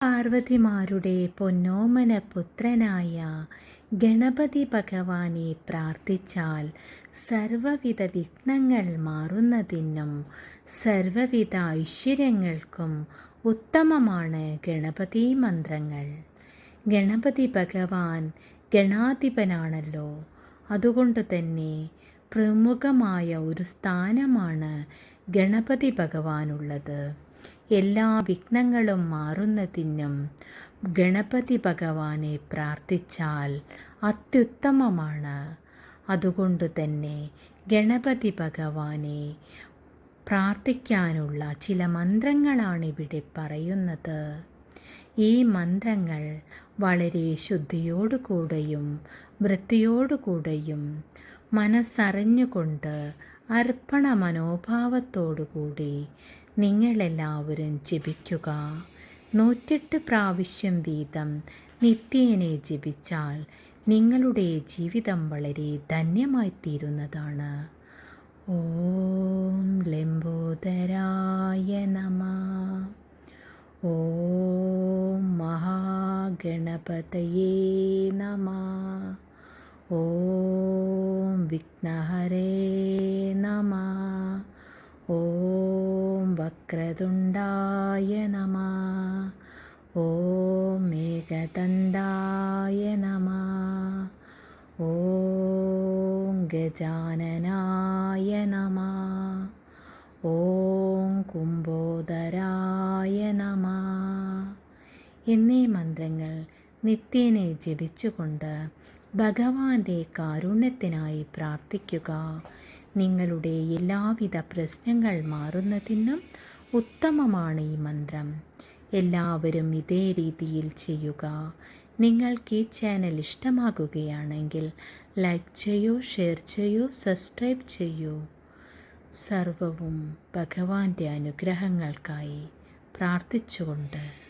പാർവതിമാരുടെ പൊന്നോമന പുത്രനായ ഗണപതി ഭഗവാനെ പ്രാർത്ഥിച്ചാൽ സർവവിധ വിഘ്നങ്ങൾ മാറുന്നതിനും സർവവിധ ഐശ്വര്യങ്ങൾക്കും ഉത്തമമാണ് ഗണപതി മന്ത്രങ്ങൾ. ഗണപതി ഭഗവാൻ ഗണാധിപനാണല്ലോ. അതുകൊണ്ട് തന്നെ പ്രമുഖമായ ഒരു സ്ഥാനമാണ് ഗണപതി ഭഗവാനുള്ളത്. എല്ലാ വിഘ്നങ്ങളും മാറുന്നതിനും ഗണപതി ഭഗവാനെ പ്രാർത്ഥിച്ചാൽ അത്യുത്തമമാണ്. അതുകൊണ്ട് തന്നെ ഗണപതി ഭഗവാനെ പ്രാർത്ഥിക്കാനുള്ള ചില മന്ത്രങ്ങളാണിവിടെ പറയുന്നത്. ഈ മന്ത്രങ്ങൾ വളരെ ശുദ്ധിയോടുകൂടെയും വൃത്തിയോടുകൂടെയും മനസ്സറിഞ്ഞുകൊണ്ട് അർപ്പണ മനോഭാവത്തോടുകൂടി നിങ്ങളെല്ലാവരും ജപിക്കുക. 108 പ്രാവശ്യം വീതം നിത്യേനെ ജപിച്ചാൽ നിങ്ങളുടെ ജീവിതം വളരെ ധന്യമായിത്തീരുന്നതാണ്. ഓം ലംബോദരായ നമഃ. ഓം മഹാഗണപതയേ നമഃ. ഓം വിഘ്നഹരേ നമഃ. ഓം വക്രതുണ്ടായ നമഃ. ഓം മേഘദണ്ഡായ നമഃ. ഓം ഗജാനനായ നമഃ. ഓം കുംഭോദരായ നമഃ എന്നീ മന്ത്രങ്ങൾ നിത്യേനെ ജപിച്ചുകൊണ്ട് ഭഗവാന്റെ കാരുണ്യത്തിനായി പ്രാർത്ഥിക്കുക. നിങ്ങളുടെ എല്ലാവിധ പ്രശ്നങ്ങൾ മാറുന്നതിനും ഉത്തമമാണ് ഈ മന്ത്രം. എല്ലാവരും ഇതേ രീതിയിൽ ചെയ്യുക. നിങ്ങൾക്ക് ഈ ചാനൽ ഇഷ്ടമാകുകയാണെങ്കിൽ ലൈക്ക് ചെയ്യൂ, ഷെയർ ചെയ്യൂ, സബ്സ്ക്രൈബ് ചെയ്യൂ. സർവവും ഭഗവാന്റെ അനുഗ്രഹങ്ങൾക്കായി പ്രാർത്ഥിച്ചുകൊണ്ട്